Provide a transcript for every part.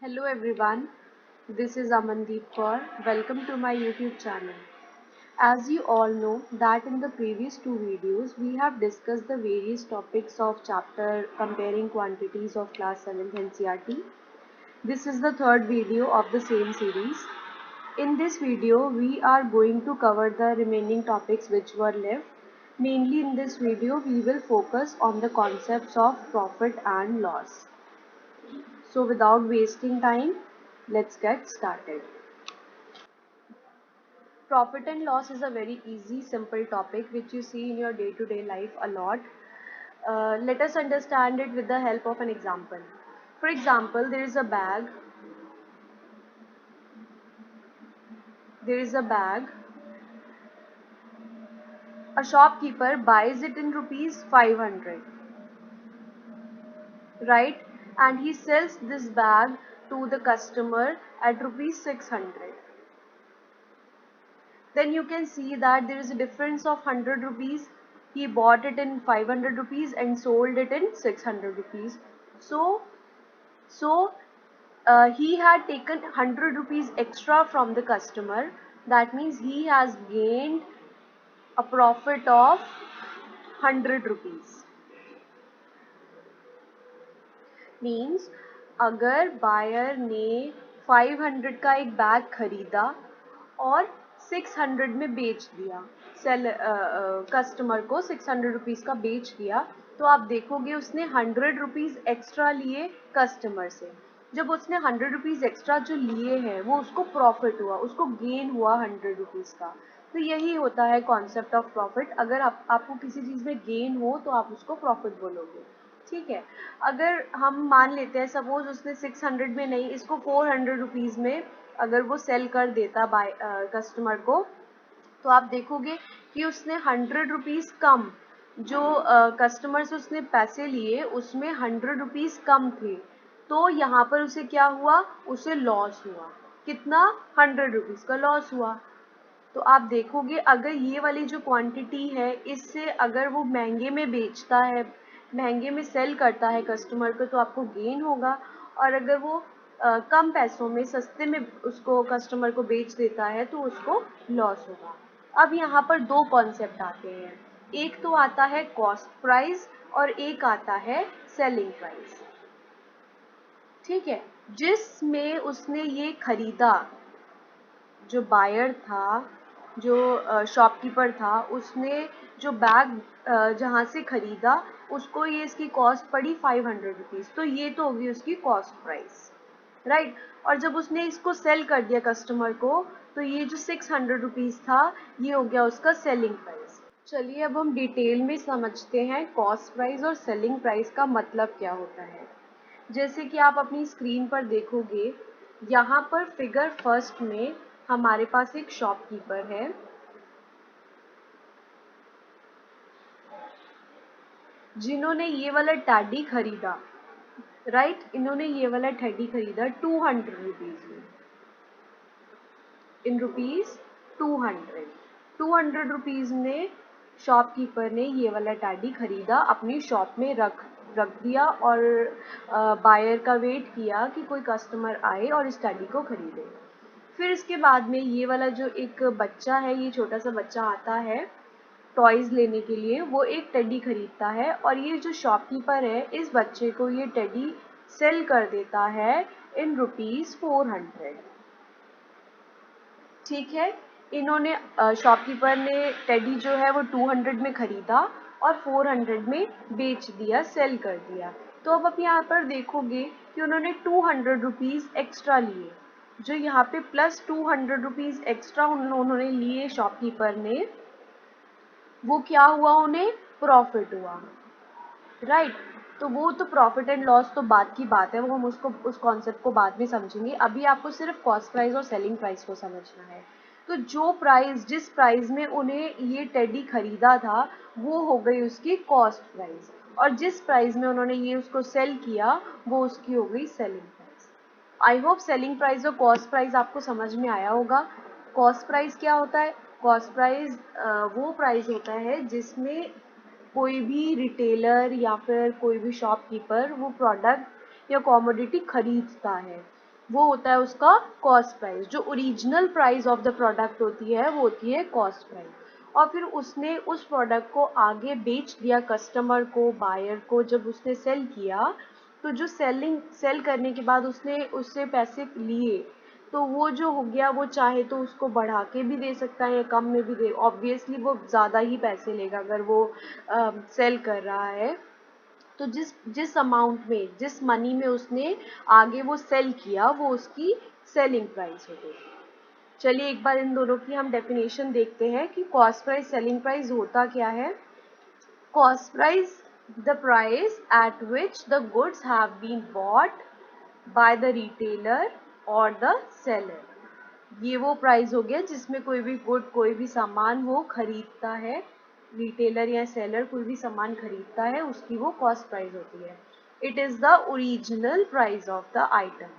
Hello everyone, this is Amandeep Kaur. Welcome to my YouTube channel. As you all know that in the previous two videos we have discussed the various topics of chapter comparing quantities of class 7th NCERT. This is the third video of the same series. In this video we are going to cover the remaining topics which were left. Mainly in this video we will focus on the concepts of profit and loss. So without wasting time, let's get started. Profit and loss is a very easy, simple topic which you see in your day-to-day life a lot. Let us understand it with the help of an example. For example, there is a bag. A shopkeeper buys it in rupees 500, right? And he sells this bag to the customer at rupees 600. Then you can see that there is a difference of 100 rupees. He bought it in 500 rupees and sold it in 600 rupees. So he had taken 100 rupees extra from the customer. That means he has gained a profit of 100 rupees. Means अगर buyer ने 500 का एक bag खरीदा और 600 में बेच दिया, customer को 600 रुपीज़ का बेच दिया, तो आप देखोगे उसने 100 रुपीज़ एक्स्ट्रा लिए कस्टमर से. जब उसने 100 रुपीज़ एक्स्ट्रा जो लिए हैं वो उसको प्रॉफिट हुआ, उसको गेन हुआ 100 रुपीज़ का. तो यही होता है कॉन्सेप्ट ऑफ प्रॉफिट. अगर आपको किसी चीज़ में गेन हो तो आप उसको प्रॉफिट बोलोगे. ठीक है. अगर हम मान लेते हैं सपोज उसने 600 में नहीं, इसको 400 रुपीज़ में अगर वो सेल कर देता बाय कस्टमर को, तो आप देखोगे कि उसने 100 रुपीज़ कम, जो कस्टमर से उसने पैसे लिए उसमें 100 रुपीज़ कम थे, तो यहाँ पर उसे क्या हुआ, उसे लॉस हुआ. कितना? 100 रुपीज़ का लॉस हुआ. तो आप देखोगे अगर ये वाली जो क्वांटिटी है इससे अगर वो महंगे में बेचता है, महंगे में सेल करता है कस्टमर को, तो आपको गेन होगा. और अगर वो कम पैसों में सस्ते में उसको कस्टमर को बेच देता है तो उसको लॉस होगा. अब यहाँ पर दो कॉन्सेप्ट आते हैं. एक तो आता है कॉस्ट प्राइस और एक आता है सेलिंग प्राइस. ठीक है. जिसमें उसने ये खरीदा, जो बायर था, जो शॉपकीपर था, उसने जो बैग जहाँ से खरीदा उसको ये इसकी कॉस्ट पड़ी 500 रुपीज़. तो ये तो होगी उसकी कॉस्ट प्राइस, राइट. और जब उसने इसको सेल कर दिया कस्टमर को, तो ये जो 600 रुपीज़ था ये हो गया उसका सेलिंग प्राइस. चलिए अब हम डिटेल में समझते हैं कॉस्ट प्राइस और सेलिंग प्राइस का मतलब क्या होता है. जैसे कि आप अपनी स्क्रीन पर देखोगे, यहाँ पर फिगर फर्स्ट में हमारे पास एक शॉपकीपर है जिन्होंने ये वाला टैडी खरीदा, राइट. इन्होंने ये वाला टैडी खरीदा 200 रुपीज़ में, इन रुपीज़ 200 रुपीज़ में शॉपकीपर ने ये वाला टैडी खरीदा, अपनी शॉप में रख दिया और बायर का वेट किया कि कोई कस्टमर आए और इस टैडी को खरीदे. फिर इसके बाद में ये वाला जो एक बच्चा है, ये छोटा सा बच्चा आता है टॉयज़ लेने के लिए, वो एक टेडी खरीदता है और ये जो शॉपकीपर है इस बच्चे को ये टेडी सेल कर देता है इन रुपीज़ 400. ठीक है. इन्होंने शॉपकीपर ने टेडी जो है वो 200 में खरीदा और 400 में बेच दिया, सेल कर दिया. तो अब आप यहाँ पर देखोगे कि उन्होंने 200 रुपीज़ एक्स्ट्रा लिए, जो यहाँ पे प्लस 200 रुपीज़ एक्स्ट्रा उन्होंने लिए शॉपकीपर ने, वो क्या हुआ, उन्हें प्रॉफिट हुआ, राइट. तो वो तो प्रॉफिट एंड लॉस तो बाद की बात है, वो हम उसको उस कॉन्सेप्ट को बाद में समझेंगे. अभी आपको सिर्फ कॉस्ट प्राइस और सेलिंग प्राइस को समझना है. तो जो प्राइस, जिस प्राइस में उन्हें ये टेडी खरीदा था वो हो गई उसकी कॉस्ट प्राइस, और जिस प्राइस में उन्होंने ये उसको सेल किया वो उसकी हो गई selling price. I hope selling price और कॉस्ट प्राइस आपको समझ में आया होगा. कॉस्ट प्राइस क्या होता है? कॉस्ट प्राइस वो प्राइस होता है जिसमें कोई भी रिटेलर या फिर कोई भी शॉपकीपर वो प्रोडक्ट या कमोडिटी खरीदता है. वो होता है उसका कॉस्ट प्राइस। जो original price of the product होती है वो होती है कॉस्ट प्राइस। और फिर उसने उस प्रोडक्ट को आगे बेच दिया कस्टमर को, बायर को। जब उसने सेल किया तो जो सेल करने के बाद उसने उससे पैसे लिए, तो वो जो हो गया, वो चाहे तो उसको बढ़ा के भी दे सकता है या कम में भी दे। ऑब्वियसली वो ज़्यादा ही पैसे लेगा अगर वो सेल कर रहा है। तो जिस जिस अमाउंट में, जिस मनी में उसने आगे वो सेल किया, वो उसकी सेलिंग प्राइस हो गई। चलिए एक बार इन दोनों की हम डेफिनेशन देखते हैं कि कॉस्ट प्राइस, सेलिंग प्राइस होता क्या है। Cost price, the price at which the goods have been bought by the retailer और द सेलर। ये वो प्राइस हो गया जिसमें कोई भी गुड, कोई भी सामान वो खरीदता है, रिटेलर या सेलर कोई भी सामान खरीदता है, उसकी वो कॉस्ट प्राइस होती है। It is the original price of the item.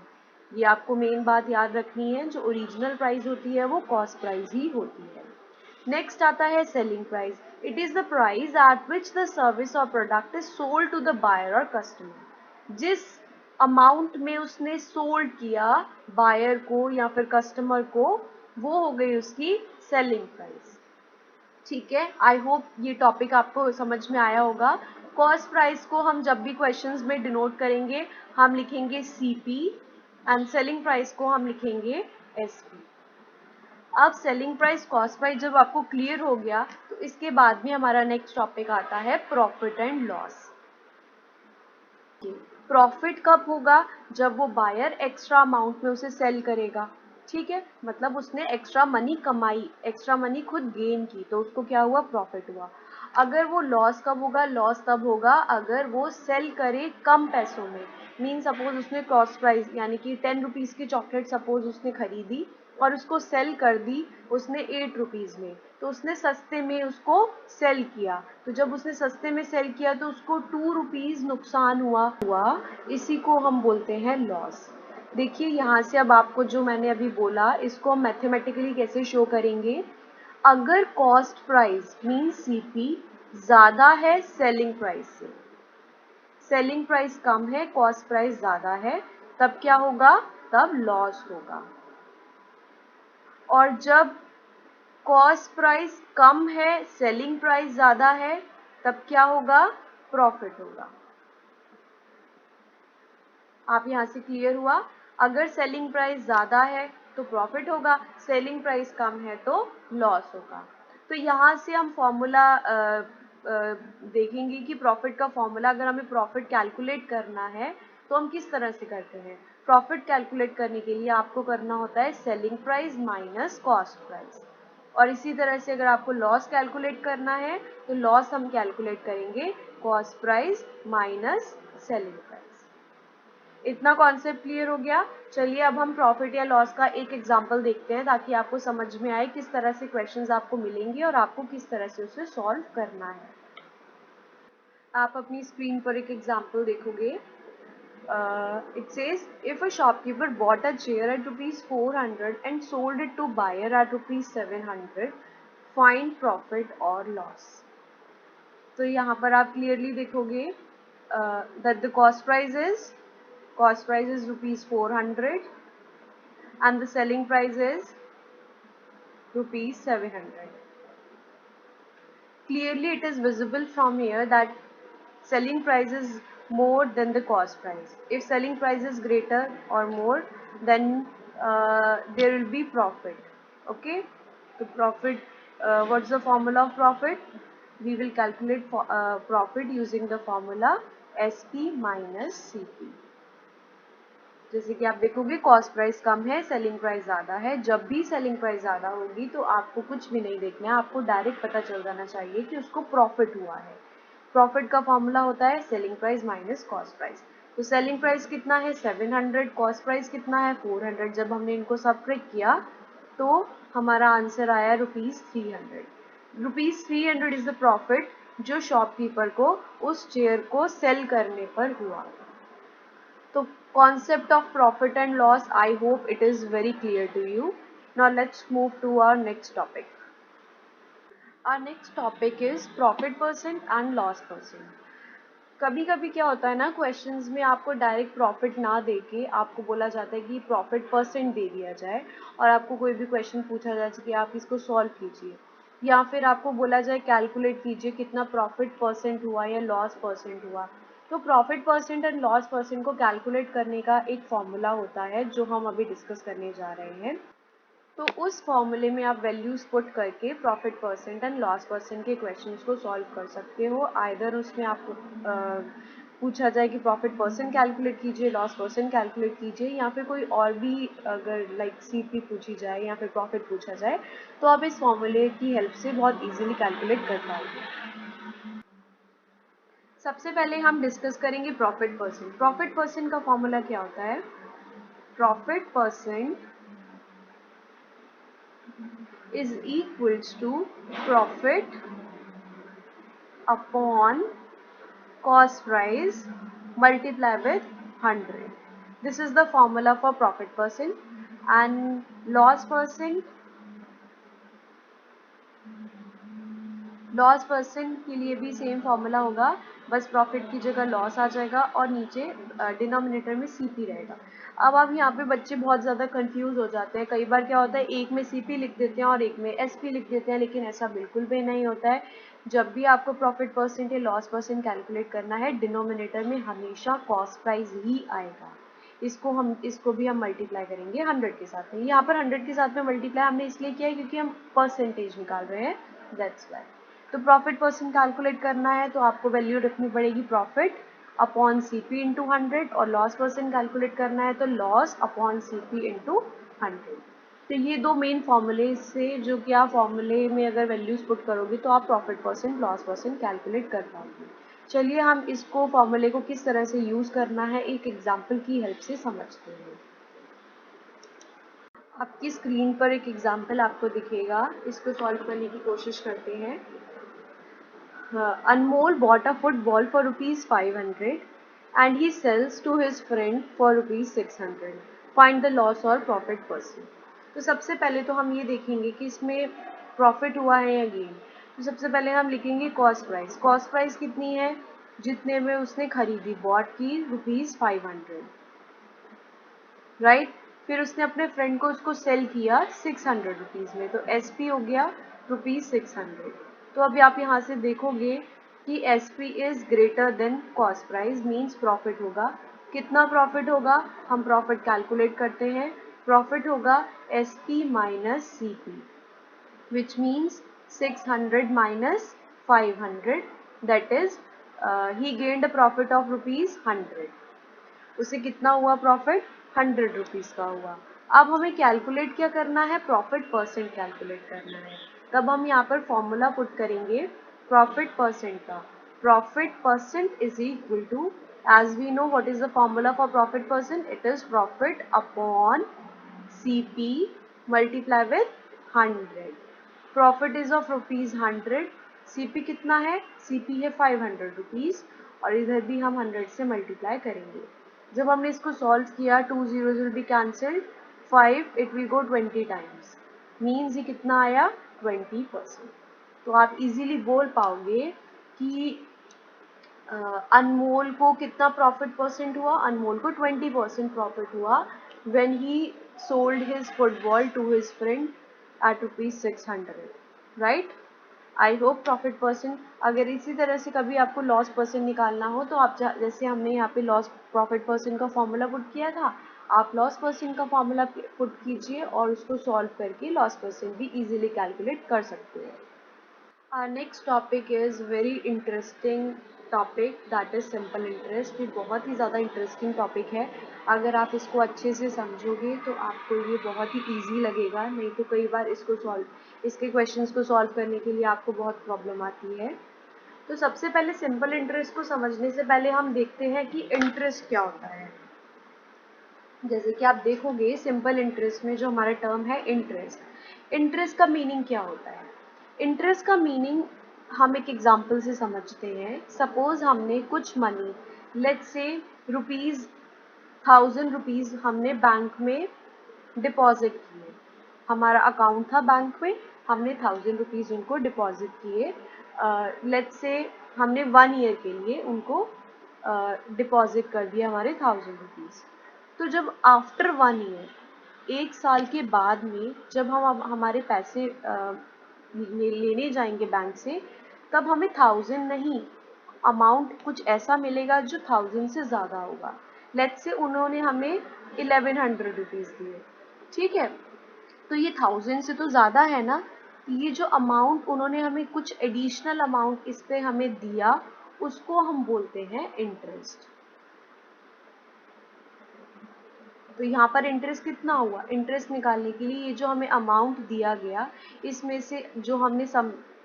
ये आपको मेन बात याद रखनी है, जो ओरिजिनल प्राइस होती है वो कॉस्ट प्राइस ही होती है। नेक्स्ट आता है selling price. It is the price at which the service और product is sold to the buyer और कस्टमर। जिस अमाउंट में उसने सोल्ड किया बायर को या फिर कस्टमर को, वो हो गई उसकी सेलिंग प्राइस। ठीक है, आई होप ये टॉपिक आपको समझ में आया होगा। कॉस्ट प्राइस को हम जब भी क्वेश्चंस में डिनोट करेंगे, हम लिखेंगे सीपी, एंड सेलिंग प्राइस को हम लिखेंगे एसपी। अब सेलिंग प्राइस, कॉस्ट प्राइस जब आपको क्लियर हो गया, तो इसके बाद में हमारा नेक्स्ट टॉपिक आता है प्रॉफिट एंड लॉस। प्रॉफिट कब होगा? जब वो बायर एक्स्ट्रा अमाउंट में उसे सेल करेगा। ठीक है, मतलब उसने एक्स्ट्रा मनी कमाई, एक्स्ट्रा मनी खुद गेन की, तो उसको क्या हुआ? प्रॉफिट हुआ। अगर वो लॉस कब होगा? लॉस तब होगा अगर वो सेल करे कम पैसों में। मीन सपोज उसने कॉस्ट प्राइस यानी कि 10 रुपीज़ की चॉकलेट सपोज उसने खरीदी और उसको सेल कर दी उसने 8 रुपीज़ में, तो उसने सस्ते में उसको सेल किया। तो जब उसने सस्ते में सेल किया तो उसको 2 रुपीज़ नुकसान हुआ। इसी को हम बोलते हैं लॉस। देखिए यहाँ से अब आपको जो मैंने अभी बोला, इसको हम मैथमेटिकली कैसे शो करेंगे। अगर कॉस्ट प्राइस मीन सीपी ज़्यादा है सेलिंग प्राइस से, सेलिंग प्राइस कम है, कॉस्ट प्राइस ज़्यादा है, तब क्या होगा? तब लॉस होगा। और जब कॉस्ट प्राइस कम है, सेलिंग प्राइस ज़्यादा है, तब क्या होगा? प्रॉफिट होगा। आप यहाँ से क्लियर हुआ? अगर सेलिंग प्राइस ज़्यादा है तो प्रॉफिट होगा, सेलिंग प्राइस कम है तो लॉस होगा। तो यहाँ से हम फॉर्मूला देखेंगे कि प्रॉफिट का फॉर्मूला, अगर हमें प्रॉफिट कैलकुलेट करना है तो हम किस तरह से करते हैं। प्रॉफिट कैलकुलेट करने के लिए आपको करना होता है selling price minus cost price. और इसी तरह से अगर आपको लॉस कैलकुलेट करना है तो लॉस हम कैलकुलेट करेंगे cost price minus selling price. इतना कॉन्सेप्ट क्लियर हो गया? चलिए अब हम प्रॉफिट या लॉस का एक एग्जांपल देखते हैं, ताकि आपको समझ में आए किस तरह से क्वेश्चंस आपको मिलेंगे और आपको किस तरह से उसे सॉल्व करना है। आप अपनी स्क्रीन पर एक एग्जांपल देखोगे। It says, if a shopkeeper bought a chair at ₹400 and sold it to buyer at ₹700, find profit or loss. तो यहाँ पर आप क्लियरली देखोगे that the cost price is ₹400 and the selling price is ₹700. Clearly it is visible from here that selling price is more than the cost price. If selling price is greater or more, then there will be profit. Okay, so profit, what's the formula of profit? We will calculate profit using the formula SP minus CP. जैसे कि आप देखोगे cost price कम है, selling price ज़्यादा है। जब भी selling price ज़्यादा होगी तो आपको कुछ भी नहीं देखना है, आपको डायरेक्ट पता चल जाना चाहिए कि उसको प्रॉफिट हुआ है। प्रॉफिट का फॉर्मूला होता है selling price minus cost price. तो सेलिंग प्राइस कितना है? 700, कॉस्ट प्राइस कितना है? 400। जब हमने इनको सबट्रैक्ट किया तो हमारा आंसर आया ₹300। ₹300 इज़ द प्रॉफिट जो शॉपकीपर को उस चेयर को सेल करने पर हुआ। So concept of profit and loss, I hope it is very clear to you. Now let's move to our next topic. Our next topic is profit percent and loss percent. कभी कभी क्या होता है ना, questions में आपको direct profit ना देके आपको बोला जाता है कि प्रॉफिट परसेंट दे दिया जाए, और आपको कोई भी क्वेश्चन पूछा जाए कि आप इसको सॉल्व कीजिए, या फिर आपको बोला जाए कैलकुलेट कीजिए कितना प्रॉफिट परसेंट हुआ या लॉस परसेंट हुआ। तो profit percent and loss percent को कैलकुलेट करने का एक फॉर्मूला होता है जो हम अभी डिस्कस करने जा रहे हैं। तो उस फॉर्मूले में आप वैल्यूज पुट करके profit percent and loss percent के क्वेश्चंस को सॉल्व कर सकते हो। आइदर उसमें आपको पूछा जाए कि प्रॉफिट परसेंट कैलकुलेट कीजिए, लॉस परसेंट कैलकुलेट कीजिए, या फिर कोई और भी अगर लाइक सीपी पूछी जाए या फिर प्रॉफिट पूछा जाए, तो आप इस फॉर्मूले की हेल्प से बहुत इजीली कैलकुलेट कर पाओगे। सबसे पहले हम डिस्कस करेंगे प्रॉफिट परसेंट। प्रॉफिट परसेंट का फॉर्मूला क्या होता है? Profit percent is equals to profit upon cost price multiply with 100. This is the formula for profit percent. And loss percent के लिए भी सेम फॉर्मूला होगा, बस प्रॉफिट की जगह लॉस आ जाएगा और नीचे डिनोमिनेटर में सीपी रहेगा। अब यहाँ पे बच्चे बहुत ज़्यादा कंफ्यूज हो जाते हैं। कई बार क्या होता है, एक में सीपी लिख देते हैं और एक में एसपी लिख देते हैं, लेकिन ऐसा बिल्कुल भी नहीं होता है। जब भी आपको प्रॉफिट परसेंट या लॉस परसेंट कैलकुलेट करना है, डिनोमिनेटर में हमेशा कॉस्ट प्राइस ही आएगा। इसको भी हम मल्टीप्लाई करेंगे 100 के साथ में। यहाँ पर 100 के साथ में मल्टीप्लाई हमने इसलिए किया है क्योंकि हम परसेंटेज निकाल रहे हैं, दैट्स वाई। तो प्रॉफिट परसेंट कैलकुलेट करना है तो आपको वैल्यू रखनी पड़ेगी प्रॉफिट अपॉन सीपी इंटू 100, और लॉस परसेंट कैलकुलेट करना है तो लॉस अपॉन सीपी इंटू 100। तो ये दो मेन फॉर्मूले से, जो कि आप फॉर्मूले में अगर वैल्यूज पुट करोगे तो आप profit percent loss percent calculate कर पाओगे। चलिए हम इसको फॉर्मूले को किस तरह से यूज़ करना है एक एग्जाम्पल की हेल्प से समझते हैं। आपकी स्क्रीन पर एक एग्जाम्पल आपको दिखेगा, इसको सॉल्व करने की कोशिश करते हैं। Anmol bought a football for ₹500 and he sells to his friend for ₹600. Find the loss or profit percent. तो सबसे पहले तो हम ये देखेंगे कि इसमें प्रॉफिट हुआ है या गेन। तो सबसे पहले हम लिखेंगे कॉस्ट प्राइस। कॉस्ट प्राइस कितनी है? जितने में उसने खरीदी, बॉट की ₹500, राइट। फिर उसने अपने फ्रेंड को उसको सेल किया ₹600 में, तो एसपी हो गया ₹600। तो अभी आप यहाँ से देखोगे कि SP is greater than cost price, means profit होगा। कितना प्रॉफिट होगा? हम प्रॉफिट कैलकुलेट करते हैं। प्रॉफिट होगा SP minus CP, which means 600 minus 500, that is he gained a profit of ₹100। उसे कितना हुआ प्रॉफिट? 100 रुपीज़ का हुआ। अब हमें कैलकुलेट क्या करना है? प्रॉफिट परसेंट कैलकुलेट करना है। तब हम यहाँ पर फॉर्मूला पुट करेंगे प्रॉफिट परसेंट का। Profit percent is equal to, as we know what is the formula for profit percent, it is profit upon CP multiply with 100। Profit is of ₹100, CP कितना है? सीपी है 500 rupees, और इधर भी हम 100 से मल्टीप्लाई करेंगे। जब हमने इसको सॉल्व किया, 2 zeros will be cancelled, 5 it will go 20 times, means ये कितना आया? 20%। तो आप इजीली बोल पाओगे कि अनमोल को कितना प्रॉफिट परसेंट हुआ? अनमोल को 20% प्रॉफिट हुआ when he sold his football to his friend at ₹600, right. I hope profit percent. अगर इसी तरह से कभी आपको लॉस परसेंट निकालना हो तो आप जैसे हमने यहाँ पे लॉस प्रॉफिट परसेंट का फॉर्मूला पुट किया था, आप लॉस परसेंट का फॉर्मूला पुट कीजिए और उसको सॉल्व करके लॉस परसेंट भी इजीली कैलकुलेट कर सकते हैं। Our next topic is very interesting topic, that is simple interest। ये बहुत ही ज़्यादा इंटरेस्टिंग टॉपिक है। अगर आप इसको अच्छे से समझोगे तो आपको ये बहुत ही इजी लगेगा, नहीं तो कई बार इसके क्वेश्चंस को सॉल्व करने के लिए आपको बहुत प्रॉब्लम आती है। तो सबसे पहले सिंपल इंटरेस्ट को समझने से पहले हम देखते हैं कि इंटरेस्ट क्या होता है। जैसे कि आप देखोगे सिंपल इंटरेस्ट में जो हमारा टर्म है इंटरेस्ट, इंटरेस्ट का मीनिंग क्या होता है? इंटरेस्ट का मीनिंग हम एक एग्जांपल से समझते हैं। सपोज हमने कुछ मनी, लेट्स से ₹1000 हमने बैंक में डिपॉजिट किए। हमारा अकाउंट था बैंक में, हमने ₹1000 उनको डिपॉजिट किए। लेट्स से हमने 1 ईयर के लिए उनको डिपॉजिट कर दिए हमारे 1000 रुपीज़। तो जब आफ्टर 1 ईयर, 1 साल के बाद में जब हम हमारे पैसे लेने जाएंगे बैंक से, तब हमें 1000 नहीं, अमाउंट कुछ ऐसा मिलेगा जो 1000 से ज़्यादा होगा। लेट्स से उन्होंने हमें 1100 रुपीज़ दिए, ठीक है, तो ये 1000 से तो ज़्यादा है ना। ये जो अमाउंट उन्होंने हमें कुछ एडिशनल अमाउंट इस पे हमें दिया, उसको हम बोलते हैं इंटरेस्ट। तो यहाँ पर इंटरेस्ट कितना हुआ, इंटरेस्ट निकालने के लिए ये जो हमें अमाउंट दिया गया, इसमें से जो हमने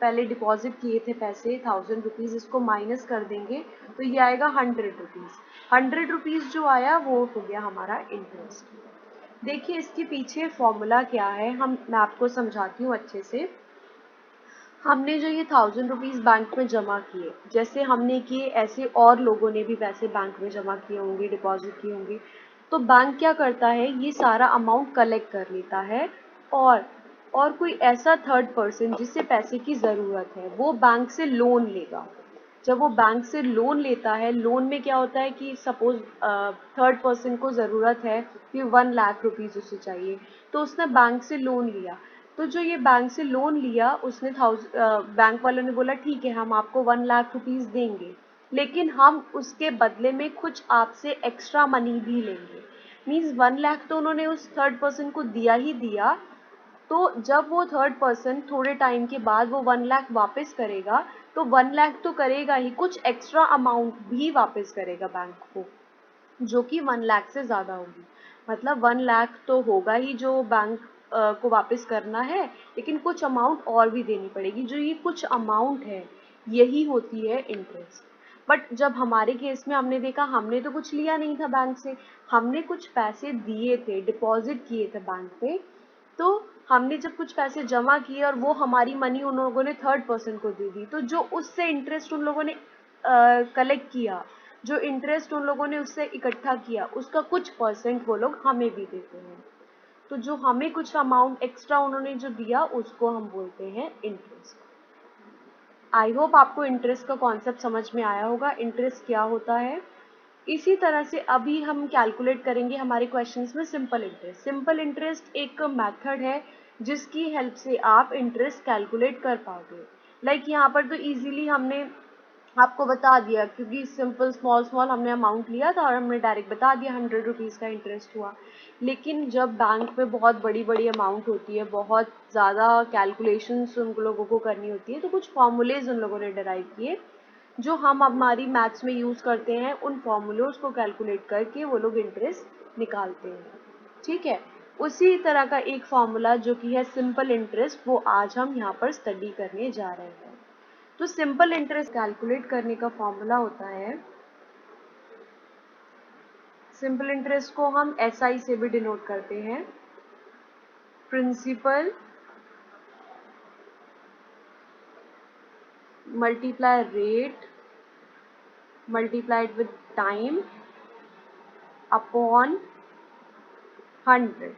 पहले डिपॉजिट किए थे पैसे 1000 रुपीज़, इसको माइनस कर देंगे तो ये आएगा 100 रुपीज़। 100 रुपीज़ जो आया वो हो गया हमारा इंटरेस्ट। देखिए इसके पीछे फॉर्मूला क्या है, मैं आपको समझाती हूँ अच्छे से। हमने जो ये 1000 रुपीज़ बैंक में जमा किए, जैसे हमने किए ऐसे और लोगों ने भी पैसे बैंक में जमा किए होंगे, डिपॉजिट किए होंगे। तो बैंक क्या करता है, ये सारा अमाउंट कलेक्ट कर लेता है, और कोई ऐसा थर्ड पर्सन जिसे पैसे की ज़रूरत है वो बैंक से लोन लेगा। जब वो बैंक से लोन लेता है, लोन में क्या होता है कि सपोज थर्ड पर्सन को ज़रूरत है कि 1 लाख रुपीज़ उसे चाहिए, तो उसने बैंक से लोन लिया। तो जो ये बैंक से लोन लिया उसने बैंक वालों ने बोला ठीक है हम आपको 1 लाख रुपीज़ देंगे, लेकिन हम उसके बदले में कुछ आपसे एक्स्ट्रा मनी भी लेंगे। मीन्स 1 लाख तो उन्होंने उस थर्ड पर्सन को दिया ही दिया, तो जब वो थर्ड पर्सन थोड़े टाइम के बाद वो 1 लाख वापस करेगा, तो 1 लाख तो करेगा ही, कुछ एक्स्ट्रा अमाउंट भी वापस करेगा बैंक को, जो कि 1 लाख से ज़्यादा होगी। मतलब 1 लाख तो होगा ही जो बैंक को वापस करना है, लेकिन कुछ अमाउंट और भी देनी पड़ेगी। जो ये कुछ अमाउंट है यही होती है इंटरेस्ट। बट जब हमारे केस में हमने देखा, हमने तो कुछ लिया नहीं था बैंक से, हमने कुछ पैसे दिए थे, डिपॉजिट किए थे बैंक पे। तो हमने जब कुछ पैसे जमा किए और वो हमारी मनी उन लोगों ने थर्ड पर्सन को दे दी, तो जो उससे इंटरेस्ट उन लोगों ने कलेक्ट किया, जो इंटरेस्ट उन लोगों ने उससे इकट्ठा किया, उसका कुछ परसेंट वो लोग हमें भी देते हैं। तो जो हमें कुछ अमाउंट एक्स्ट्रा उन्होंने जो दिया उसको हम बोलते हैं इंटरेस्ट। आई होप आपको इंटरेस्ट का कॉन्सेप्ट समझ में आया होगा, इंटरेस्ट क्या होता है। इसी तरह से अभी हम कैलकुलेट करेंगे हमारे क्वेश्चंस में सिंपल इंटरेस्ट। सिंपल इंटरेस्ट एक मेथड है जिसकी हेल्प से आप इंटरेस्ट कैलकुलेट कर पाओगे। लाइक यहाँ पर तो इजीली हमने आपको बता दिया, क्योंकि सिंपल स्मॉल स्मॉल हमने अमाउंट लिया था और हमने डायरेक्ट बता दिया 100 रुपीज़ का इंटरेस्ट हुआ। लेकिन जब बैंक में बहुत बड़ी बड़ी अमाउंट होती है, बहुत ज़्यादा कैलकुलेशंस उन लोगों को करनी होती है, तो कुछ फॉर्मूलेज उन लोगों ने डिराइव किए जो हम हमारी मैथ्स में यूज़ करते हैं। उन फॉर्मूलोज को कैलकुलेट करके वो लोग इंटरेस्ट निकालते हैं, ठीक है। उसी तरह का एक फॉर्मूला जो कि है सिंपल इंटरेस्ट, वो आज हम यहाँ पर स्टडी करने जा रहे हैं। तो सिंपल इंटरेस्ट कैलकुलेट करने का फॉर्मूला होता है, सिंपल इंटरेस्ट को हम SI से भी डिनोट करते हैं, principal multiply rate multiplied with time upon 100।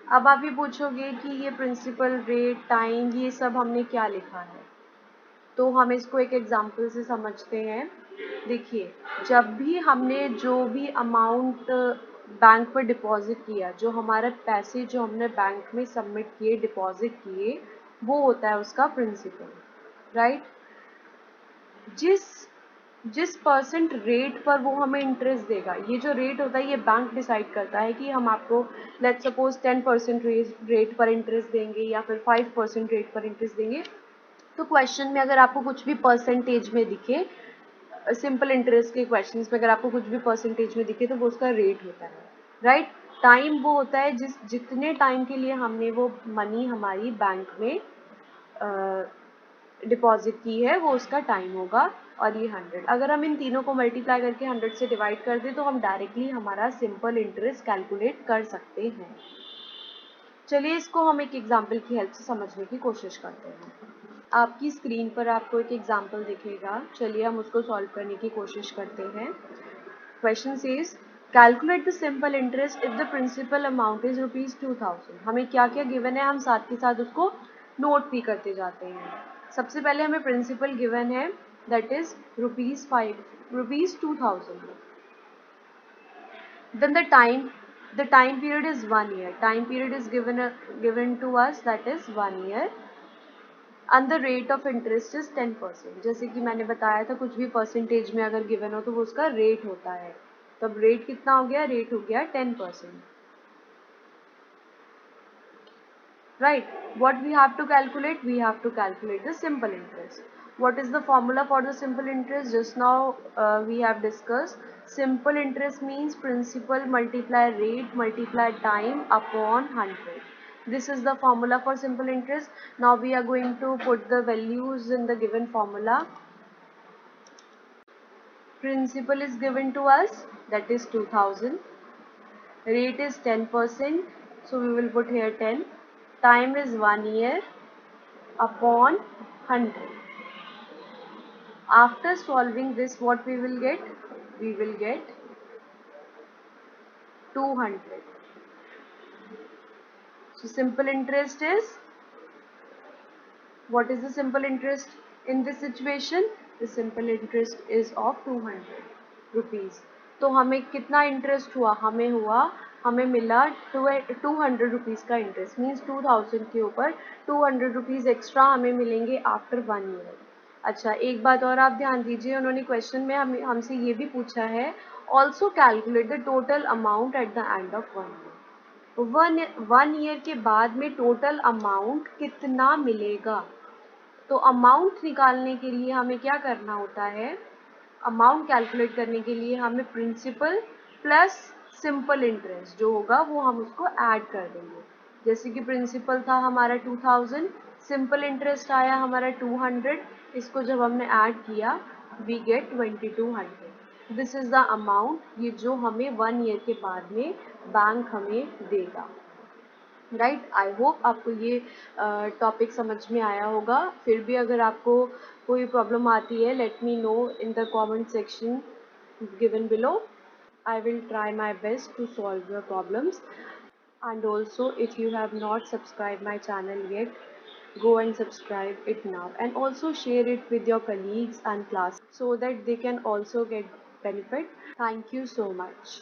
अब आप ये पूछोगे कि ये प्रिंसिपल रेट टाइम ये सब हमने क्या लिखा है, तो हम इसको एक एग्जांपल से समझते हैं। देखिए, जब भी हमने जो भी अमाउंट बैंक पर डिपॉजिट किया, जो हमारे पैसे जो हमने बैंक में सबमिट किए, डिपॉजिट किए, वो होता है उसका प्रिंसिपल, राइट। जिस जिस परसेंट रेट पर वो हमें इंटरेस्ट देगा, ये जो रेट होता है ये बैंक डिसाइड करता है कि हम आपको लेट्स सपोज 10% रेट पर इंटरेस्ट देंगे या फिर 5% रेट पर इंटरेस्ट देंगे। तो क्वेश्चन में अगर आपको कुछ भी परसेंटेज में दिखे, सिंपल इंटरेस्ट के क्वेश्चंस में अगर आपको कुछ भी परसेंटेज में दिखे, तो वो उसका रेट होता है, राइट। टाइम वो होता है जितने टाइम के लिए हमने वो मनी हमारी बैंक में डिपॉजिट की है, वो उसका टाइम होगा। और ये 100, अगर हम इन तीनों को मल्टीप्लाई करके 100 से डिवाइड कर दें तो हम डायरेक्टली हमारा सिंपल इंटरेस्ट कैलकुलेट कर सकते हैं। चलिए इसको हम एक एग्जाम्पल की हेल्प से समझने की कोशिश करते हैं। आपकी स्क्रीन पर आपको एक एग्जाम्पल दिखेगा, चलिए हम उसको सॉल्व करने की कोशिश करते हैं। Question says calculate the simple interest if the principal amount is ₹2000। हमें क्या क्या गिवन है, हम साथ के साथ उसको नोट भी करते जाते हैं। सबसे पहले हमें प्रिंसिपल गिवन है, that is ₹5। rupees 2000. Then the time period is 1 year. Time period is given to us, that is 1 year, and the rate of interest is 10%. जैसे कि मैंने बताया था, कुछ भी परसेंटेज में अगर गिवन हो तो वो उसका रेट होता है. तो अब रेट कितना हो गया? रेट हो गया 10%. Right? What we have to calculate? We have to calculate the simple interest. What is the formula for the simple interest? Just now we have discussed. Simple interest means principal multiply rate multiply time upon 100. This is the formula for simple interest. Now we are going to put the values in the given formula. Principal is given to us, that is 2000. Rate is 10%, so we will put here 10. Time is 1 year upon 100. After solving this, what we will get? We will get 200. So simple interest is, what is the simple interest in this situation? The simple interest is of 200 rupees. तो हमें कितना interest हुआ? हमें मिला 200 rupees का interest. Means 2000 के ऊपर 200 rupees extra हमें मिलेंगे आफ्टर 1 ईयर. अच्छा, एक बात और आप ध्यान दीजिए, उन्होंने क्वेश्चन में हमसे ये भी पूछा है, also calculate the total amount at the end of 1 year. One year के बाद में टोटल अमाउंट कितना मिलेगा? तो अमाउंट निकालने के लिए हमें क्या करना होता है? अमाउंट कैलकुलेट करने के लिए हमें प्रिंसिपल प्लस सिंपल इंटरेस्ट जो होगा वो हम उसको ऐड कर देंगे. जैसे कि प्रिंसिपल था हमारा 2000, सिंपल इंटरेस्ट आया हमारा 200. इसको जब हमने ऐड किया, we get 2200. This is the amount, ये जो हमें 1 ईयर के बाद में बैंक हमें देगा. राइट. आई होप आपको ये टॉपिक समझ में आया होगा. फिर भी अगर आपको कोई प्रॉब्लम आती है, let me know in the comment section given below. I will try my best to solve your problems. And also, if you have not subscribed my channel yet, go and subscribe it now, and also share it with your colleagues and class so that they can also get benefit. Thank you so much.